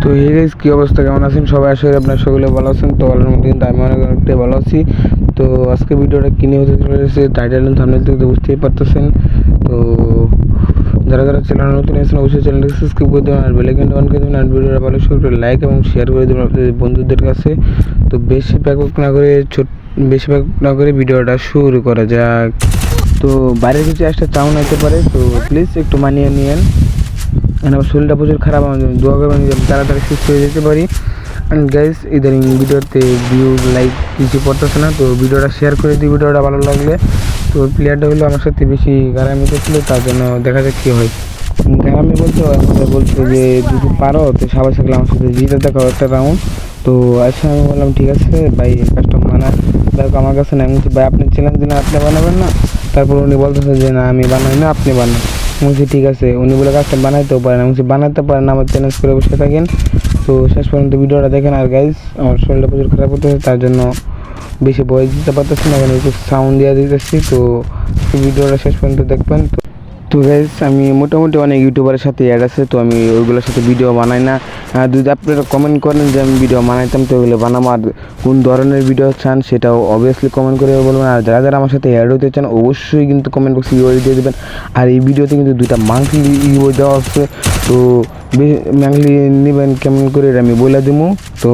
তো hey guys, কী অবস্থা, কেমন আছেন সবাই? আশা করি আপনার সকলে ভালো আছেন। তো ভালোর মধ্যে কিন্তু আমি অনেকটাই ভালো আছি। তো আজকে ভিডিওটা কিনে হতে চলেছে, টাইটেল এবং থাম্বনেল থেকে তো বুঝতেই পারতেছেন। তো যারা যারা চ্যানেল নতুন আছেন অবশ্যই চ্যানেলটাকে সাবস্ক্রাইব করে দেবেন আর বেল আইকনটা অন করে দেবেন আর ভিডিওটা ভালো করে লাইক এবং শেয়ার করে দেবেন আপনাদের বন্ধুদের কাছে। তো বেশি প্যাক না করে ভিডিওটা শুরু করা যাক। তো বাইরে কিছু একটা চাউন হতে পারে, তো প্লিজ একটু মানিয়ে নিয়েন। আমার শরীরটা প্রচুর খারাপ, আমার দোয়া করবেন যে তাড়াতাড়ি সুস্থ হয়ে যেতে পারি। অ্যান্ড গাইস, ইদানিং ভিডিওতে ভিউ লাইক কিছু পড়তেছে না, তো ভিডিওটা শেয়ার করে দিই ভিডিওটা ভালো লাগলে। তো প্লেয়ারটা হলো আমার সাথে বেশি গারামি করছিল, তার জন্য দেখা যাক কী হয়। গারামি বলতে বলছে যে যদি পারো তো সবাই থাকলে আমার সাথে জিতে দেখাও একটা রাউন্ড। তো আচ্ছা, আমি বললাম ঠিক আছে ভাই, কাজটা মানা দেখো আমার কাছে না। আমি বলছি ভাই আপনি চ্যালেঞ্জ দিলে আপনি বানাবেন না? তারপর উনি বলতেছে যে না আমি বানাই না, আপনি বানান। বলছি ঠিক আছে, উনি বলে কাজটা বানাইতেও পারেন। বলছি বানাতে পারেন, আমার চ্যালেঞ্জ করে বসে থাকেন। তো শেষ পর্যন্ত ভিডিওটা দেখেন। আর গাইস, আমার শরীরটা প্রচুর খারাপ হতেছে, তার জন্য বেশি ভয়েস দিতে পারতেছি না, এখন একটু সাউন্ড দিয়ে দিতেছি। তো ভিডিওটা শেষ পর্যন্ত দেখবেন। তো গাইস, আমি মোটামুটি অনেক ইউটিউবারের সাথে অ্যাড আছে, তো আমি ওইগুলোর সাথে ভিডিও বানাই না। যদি আপনারা কমেন্ট করেন যে আমি ভিডিও বানাইতাম, তো ওইগুলো বানাবো। আর কোন ধরনের ভিডিও চান সেটাও অবভিয়াসলি কমেন্ট করে বলবেন। আর যারা যারা আমার সাথে অ্যাড হতে চান অবশ্যই কিন্তু কমেন্ট বক্সে ইউআইডি দিয়ে দেবেন। আর এই ভিডিওতে কিন্তু 2টা মান্থলি ইউআই দেওয়া আছে, তো মান্থলি নেবেন কেমন করে এটা আমি বলে দেবো। তো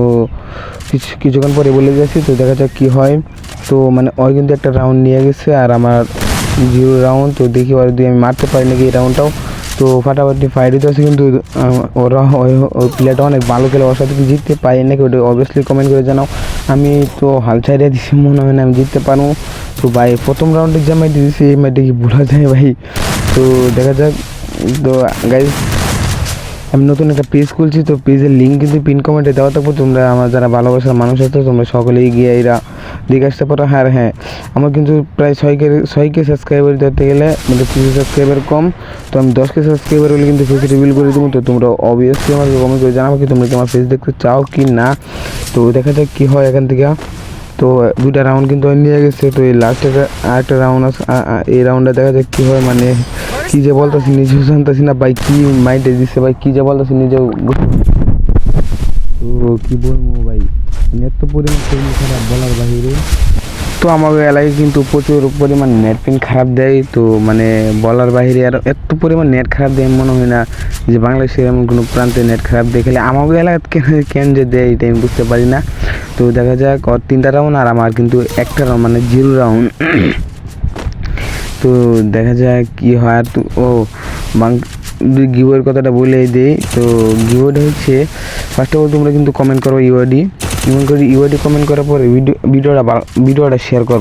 কিছুক্ষণ পরে বলে যাচ্ছি, তো দেখা যাক কী হয়। তো মানে ওই কিন্তু একটা রাউন্ড নিয়ে গেছে আর আমার 0 রাউন্ড। তো দেখি ওরা দিয়ে আমি মারতে পারি নাকি এই রাউন্ডটাও। তো ফাটাফাটি ফাইট হতে আছে, কিন্তু ওরা ওই প্লেয়ারটা অনেক ভালো খেলে, ওর সাথে কি জিততে পারি নাকি ওটা অবভিয়াসলি কমেন্ট করে জানাও। আমি তো হাল ছাড়িয়ে দিচ্ছি, মনে হয় না আমি জিততে পারবো। তো ভাই প্রথম রাউন্ডে যে ম্যাচ দিয়েছি এই ম্যাচটা কি ভোলা যায় ভাই? তো দেখা যাক। তো গাইজ, আমি নতুন একটা পেজ খুলছি, তো পেজের লিঙ্ক কিন্তু পিন কমেন্টে দেওয়া থাকবো। তোমরা আমার যারা ভালোবাসার মানুষ আছে তোমরা সকলেই গিয়ে এরা দেখে আসতে পারো। হ্যাঁ হ্যাঁ, আমার কিন্তু প্রায় 6K সাবস্ক্রাইবার ধরতে গেলে, মানে 30 সাবস্ক্রাইবার কম। তো আমি 10K সাবস্ক্রাইবার হলে কিন্তু ফেস রিভিল করে দেবো। তো তোমরা অবভিয়াসলি আমাকে কমেন্ট করে জানাবো কি তোমরা কি আমার ফেস দেখতে চাও কি না। তো দেখা যাক কী হয় এখান থেকে। তো 2টা রাউন্ড কিন্তু নিয়ে গেছে, তো এই লাস্টের আরেকটা রাউন্ড আছে, এই রাউন্ডে দেখা যাক কী হয়। মানে কী যে বলতেছি নিজেও জানতেছি না ভাই, কী মাইন্ডে দিচ্ছে ভাই, কী যে বলতেছি নিজেও। তো কী বলবো ভাই, এত পরিমাণ শরীর খারাপ বলার বাহিরে। তো আমাদের এলাকায় কিন্তু প্রচুর পরিমাণ নেট পেন খারাপ দেয়, তো মানে বলার বাইরে। আর এত পরিমাণ নেট খারাপ দেয় মনে হয় না যে বাংলাদেশের এমন কোনো প্রান্তে নেট খারাপ দেখলে। আমাদের এলাকায় কেন যে দেয় এটা আমি বুঝতে পারি না। তো দেখা যাক, ওর 3টা রাউন্ড আর আমার কিন্তু একটা রাউন্ড, মানে 0 রাউন্ড। তো দেখা যাক কী হয়। আর ও গিভওয়ের কথাটা বলেই দিই। তো গিভওয়েটা হচ্ছে, ফার্স্ট অফ অল তোমরা কিন্তু কমেন্ট করো ইউআইডি কমেন্ট করার পরে ভিডিওটা শেয়ার করার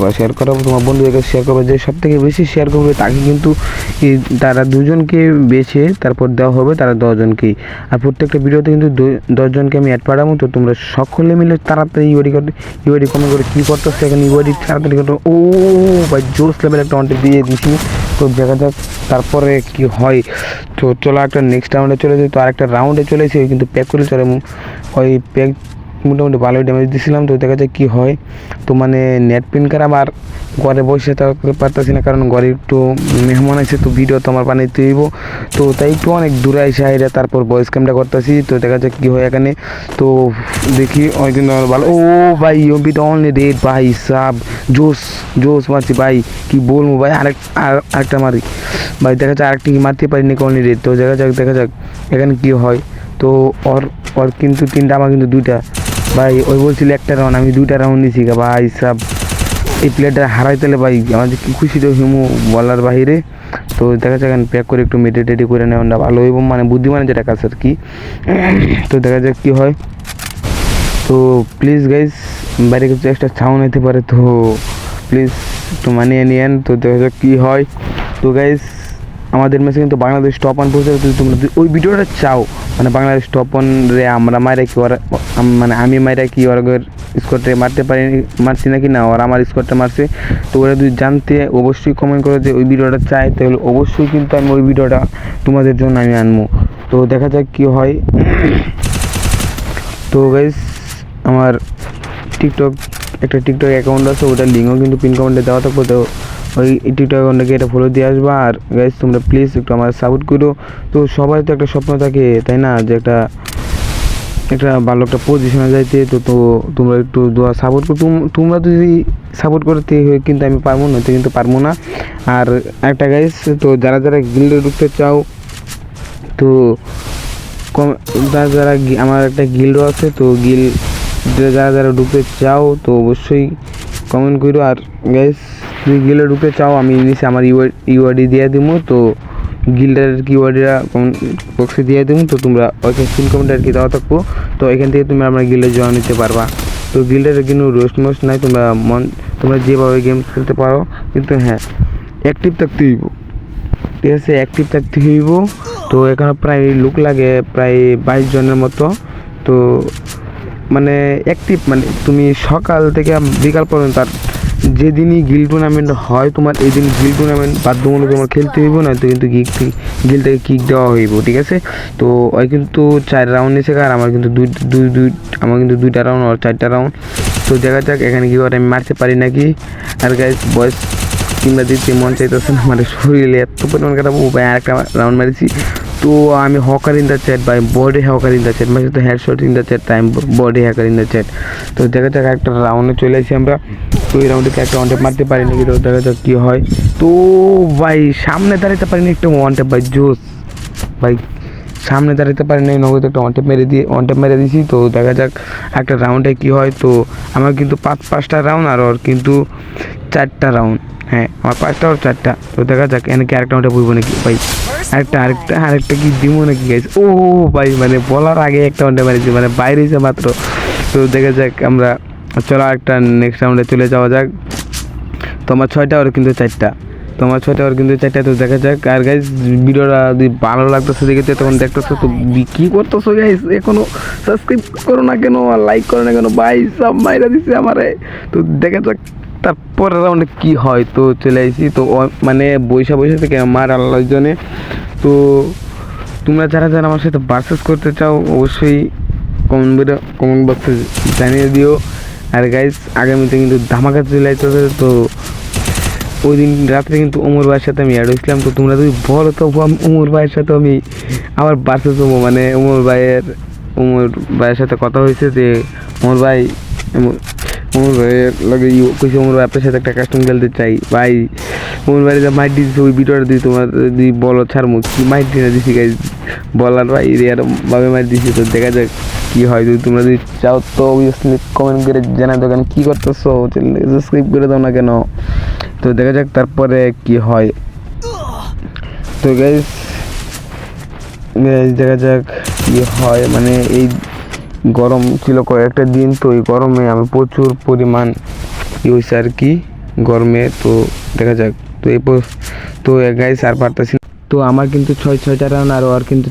পর তোমার বন্ধুদের কাছে শেয়ার করবে। যে সব থেকে বেশি শেয়ার করবে তাকে কিন্তু তারা 2জনকে বেছে তারপর দেওয়া হবে, তারা 10জনকেই। আর প্রত্যেকটা ভিডিওতে কিন্তু 10জনকে আমি অ্যাড পাঠাবো। তো তোমরা সকলে মিলে তাড়াতাড়ি ইউআইডি কমেন্ট করে কী করতেছে এখন, ইউআইডি তাড়াতাড়ি করতে। ও ভাই, জোস লেভেল একটা অন্টে দিয়ে দিছি। তো দেখা যাক তারপরে কি হয়। তো চলো একটা নেক্সট রাউন্ডে চলে যাই। তো আরেকটা রাউন্ডে চলেছে, কিন্তু প্যাক করে চলে, ওই প্যাক মোটামুটি ভালোই ড্যামেজ দিয়েছিলাম। তো দেখা যায় কী হয়। তো মানে নেট পিন খারাপ আর ঘরে বসে থাকতে পারতেছি না, কারণ ঘরে একটু মেহমান আছে, তো ভিডিও তো আমার বানাইতে হইব। তো তাই একটু অনেক দূরে আইসা আইরা তারপর ভয়েস ক্যামটা করতেছি। তো দেখা যাক কী হয় এখানে। তো দেখি ওই কিন্তু আমার ভালো। ও ভাই, ওবিটা অনলি রেড ভাই সাব, জোস মারছি ভাই, কি বলবো ভাই। আরেকটা মারি ভাই, দেখা যাক আরেকটা কি মারতে পারি নাকি অনলি রেড। তো দেখা যাক এখানে কী হয়। তো ওর কিন্তু 3টা, আমার কিন্তু 2টা। ভাই ওই বলছিল একটা রাউন্ড, আমি 2টা রাউন্ড নিয়েছি ভাই সাব। এই প্লেয়ারটা হারাইতেলে ভাই আমার যে কী খুশি তো হিমু বলার বাহিরে। তো দেখা যাক প্যাক করে একটু মেডিটেটি করে নেওয়াটা ভালো হইব, মানে বুদ্ধিমানের যেটা কাছে আর কি। তো দেখা যাক কী হয়। তো প্লিজ গাইজ, বাইরে কিছু একটা সাউন্ড হতে পারে, তো প্লিজ একটু মানিয়ে নিয়েন। তো দেখা যাক কী হয়। তো গাইজ, আমাদের ম্যাচে কিন্তু বাংলাদেশ টপ 1 পৌঁছে। যদি তোমরা ওই ভিডিওটা চাও, মানে বাংলাদেশ টপ 1 রে আমরা মাইরা কি ওরা, মানে আমি মাইরা কি ওর স্কোরটা মারছি নাকি না ওরা আমার স্কোরটা মারছে। তো ওরা যদি জানতে অবশ্যই কমেন্ট করো যে ওই ভিডিওটা চাই, তাহলে অবশ্যই কিন্তু আমি ওই ভিডিওটা তোমাদের জন্য আমি আনবো। তো দেখা যাক কী হয়। তো গাইজ, আমার একটা টিকটক অ্যাকাউন্ট আছে, ওটার লিঙ্কও কিন্তু পিন কমেন্টে দেওয়া থাকবো। তো ওই টিকটক অ্যাকাউন্টটাকে এটা ফলো দিয়ে আসবা। আর গাইজ, তোমরা প্লিজ একটু আমার সাপোর্ট করো। তো সবাই তো একটা স্বপ্ন থাকে তাই না, যে একটা একটা ভালো একটা পজিশনে যাইতে। তো তোমরা একটু দোয়া সাপোর্ট করো, তোমরা যদি সাপোর্ট করতে হয় কিন্তু আমি পারবো না, তো কিন্তু পারবো না। আর একটা গাইস, তো যারা যারা গিল্ডে ঢুকতে চাও, তো যারা যারা আমার একটা গিল্ডও আছে, তো যারা যারা ঢুকতে চাও তো অবশ্যই কমেন্ট করো। আর গাইস যদি গিল্ডে ঢুকতে চাও আমি নিচে আমার ইউআইডি দিয়ে দিব, তো গিল্ডের কিওয়ার্ডটা কমেন্ট বক্সে দিয়ে দিব, তো তোমরা ওইখানে পিন কমেন্ট আর কি দেওয়া থাকবো, তো এখান থেকে তুমি আমার গিল্ডে জয়েন নিতে পারবা। তো গিল্ডের কিন্তু রোস্ট মোস্ট নাই, তোমরা যেভাবে গেম খেলতে পারো, কিন্তু হ্যাঁ অ্যাক্টিভ থাকতে হইব, ঠিক আছে, অ্যাক্টিভ থাকতে হইব। তো এখানে প্রায় লোক লাগে প্রায় 22 জনের মতো। তো মানে অ্যাক্টিভ মানে তুমি সকাল থেকে বিকাল পর্যন্ত, আর যেদিনই গিল টুর্নামেন্ট হয় তোমার এই দিন গিল টুর্নামেন্ট বাধ্যমূলক তোমার খেলতে হইব, না তো কিন্তু গিলটাকে কিক দেওয়া হইব, ঠিক আছে। তো ওই কিন্তু 4 রাউন্ড নিয়েছে, আর আমার কিন্তু আমার কিন্তু 2টা রাউন্ড আর 4টা রাউন্ড। তো দেখা যাক এখানে কি করে আমি মারতে পারি নাকি। আর গাইস বয়স কিংবা দিতে মন চাইতেছে না, মানে শরীরে এত পরিমাণ খারাপ। ও ভাই আরেকটা রাউন্ড মারিছি, তো আমি হকার ইন দ্য চ্যাট ভাই, body hawker in the chat, মানে তো headshot in the chat, time body hacker in the chat. তো দেখা যাক একটা রাউন্ডে চলে আসি আমরা, তো এই রাউন্ডে একটা ওয়ান ট্যাপ মারতে পারি নাকি, তো দেখা যাক কী হয়। তো ভাই সামনে দাঁড়াতে পারিনি, একটা ওয়ান ট্যাপ ভাই জোস ভাই, সামনে দাঁড়াতে পারি নাই, নগদ একটা ওয়ান ট্যাপ মেরে দিয়েছি। তো দেখা যাক একটা রাউন্ডে কী হয়। তো আমার কিন্তু 5টা রাউন্ড, আর ওর কিন্তু 4টা রাউন্ড, হ্যাঁ আমার 5টা আর 4টা। তো দেখা যাক এনে কি আরেকটা ওটা বলবো নাকি ভাই, আরেকটা কি দিব নাকি গাইস। ও ভাই মানে বলার আগে একটা ওয়ানটা মারিছি, মানে বাইরে হয়েছে মাত্র। তো দেখা যাক আমরা, চলো একটা নেক্সট রাউন্ডে চলে যাওয়া যাক। তোমার 6টা আর কিন্তু 4টা, তোমার 6টা আর কিন্তু 4টা। তো দেখা যাক। আর গাইস ভিডিওটা যদি ভালো লাগতেছে দেখে তখন দেখতেছো, তো কী করতেছো গাইস, এখনো সাবস্ক্রাইব করো না কেন, আর লাইক করো না কেন ভাই, সব মাইরা দিছে আমারে। তো দেখা যাক তারপরের রাউন্ডে কী হয়। তো চলে আসি, তো মানে বৈশা থেকে আমার আল্লাহর জন্যে। তো তোমরা যারা যারা আমার সাথে ভার্সেস করতে চাও অবশ্যই কমেন্ট বক্সে জানিয়ে দিও। আর গাইস আগামীতে কিন্তু ধামাকা চলে আসতেছে, তো ওই দিন রাত্রে কিন্তু ওমর ভাইয়ের সাথে আমি অ্যাড হয়েছিলাম। তো তোমরা যদি বলো তো ওমর ভাইয়ের সাথে আমি আবার ভার্সেস হবো, মানে ওমর ভাইয়ের সাথে কথা হয়েছে যে ওমর ভাইয়ের লাগে কইছে ওমর ভাই আপনার সাথে একটা কাস্টম খেলতে চাই ভাই। ওমর ভাই যা মাইট দিয়েছে ওই ভিডিওটা দিয়ে তোমার যদি বলো ছাড়মু কি মাইট দিয়ে দিছি গাইজ, বলার ভাই এরকমভাবে মাইট দিছি। তো দেখা যাক কী হয়। যদি তোমরা যদি চাও তো অবভিয়াসলি কমেন্ট করে জানাই দাও, কেন কী করতেছো, সাবস্ক্রাইব করে দাও না কেন। তো দেখা যাক তারপরে কি হয়। তো গাইজ দেখা যাক কি হয়, মানে এই গরম ছিল কয়েকটা দিন, তো এই গরমে আমি প্রচুর পরিমাণ হয়েছে আর কি গরমে। তো দেখা যাক। তো তো গাইজ আর পারতেছি। তো আমার কিন্তু 6টা রাউন্ড, আর ওর কিন্তু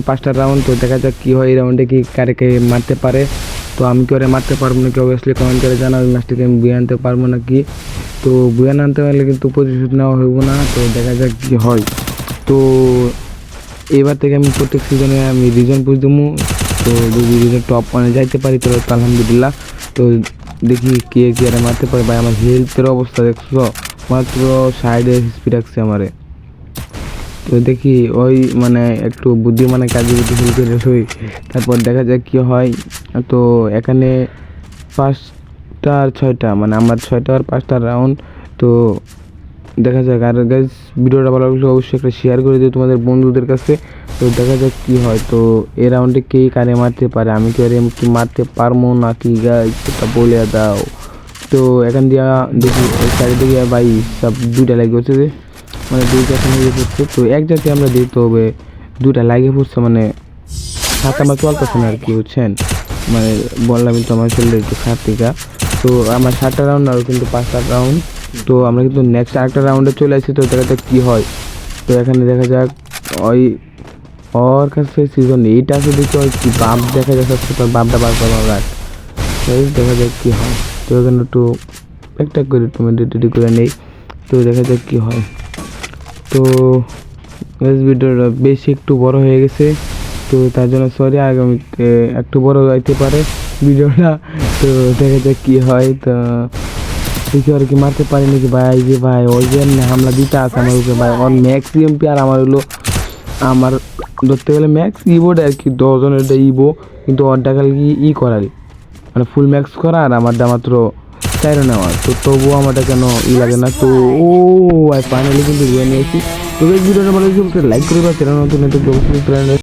5টা রাউন্ড। তো দেখা যাক কী হয় এই রাউন্ডে, কি কারে মারতে পারে। তো আমি কি ওরে মারতে পারবো নাকি অবভিয়াসলি কমেন্ট করে জানাও, ম্যাচটিকে আমি বুয়ে আনতে পারবো নাকি। তো বুয়ে আনতে পারলে কিন্তু প্রতিশোধ নেওয়া হইব না। তো দেখা যাক কী হয়। তো এবার থেকে আমি প্রত্যেক সিজনে আমি রিজন পুষ দেবো। তো যদি রিজন টপ 1-এ যাইতে পারি তো আলহামদুলিল্লাহ। তো দেখি কে আরে মারতে পারে ভাই। আমার হেলথের অবস্থা দেখছো, মাত্র 60 স্পিড রাখছে আমারে। তো দেখি ওই মানে একটু বুদ্ধিমানের কাজে যদি শুরু করে হই, তারপর দেখা যাক কী হয়। তো এখানে 5টা আর 6টা, মানে আমার 6টা আর 5টা রাউন্ড। তো দেখা যাক। আর গাইস ভিডিওটা ভালো লাগলে অবশ্যই একটা শেয়ার করে দিও তোমাদের বন্ধুদের কাছে। তো দেখা যাক কী হয়। তো এই রাউন্ডে কে কারে মারতে পারে, আমি কি কি মারতে পারবো নাকি গাইস সেটা বলে দাও। তো এখান দিয়ে দেখি চারিদিকে ভাই সব 2টা লাগে হচ্ছে যে, মানে 2টা হয়ে পড়ছে। তো এক জায়গায় আমরা দিতে হবে 2টা লাগে পড়ছে, মানে হাত আমার চলতেছে না আর কি, বুঝছেন। মানে বললাম তো আমার শরীরে একটু খারাপ থেকে। তো আমার 7টা রাউন্ড আর কিন্তু 5টা রাউন্ড। তো আমরা কিন্তু নেক্সট আরেকটা রাউন্ডে চলে আসছি। তো দেখা যাক কী হয়। তো এখানে দেখা যাক ওর কাছে সিজন 8 আছে, দেখি ওই কি বাপ দেখা যাচ্ছে, তোর বাপটা বার করা রাখ, দেখা যাক কী হয়। তো এখানে একটু একটা করে একটু মেডিটেটি করে নেই। তো দেখা যাক কী হয়। তো ভিডিওটা বেশি একটু বড় হয়ে গেছে, তো তার জন্য সরি, আগামীতে একটু বড় যাইতে পারে ভিডিওটা। তো দেখা যাক কী হয়। তো দেখি আর কি মারতে পারি নাকি ভাই। যে ভাই ওই যে হামলা দিতে আছে আমার উপরে ভাই, ওর ম্যাক্সিমাম আর আমার হলো আমার ধরতে গেলে ম্যাক্স ইবোর্ড আর কি 10 জনের ইবো, কিন্তু ওর টাকা ই করার মানে ফুল ম্যাক্স করা, আর আমারটা মাত্র 4 নেওয়া। তো তবুও আমারটা কেন লাগে না। তো ফাইনালি কিন্তু নিয়েছি। তো এই ভিডিওটা ভালো লাগলে লাইক করে বা চ্যানেল নতুন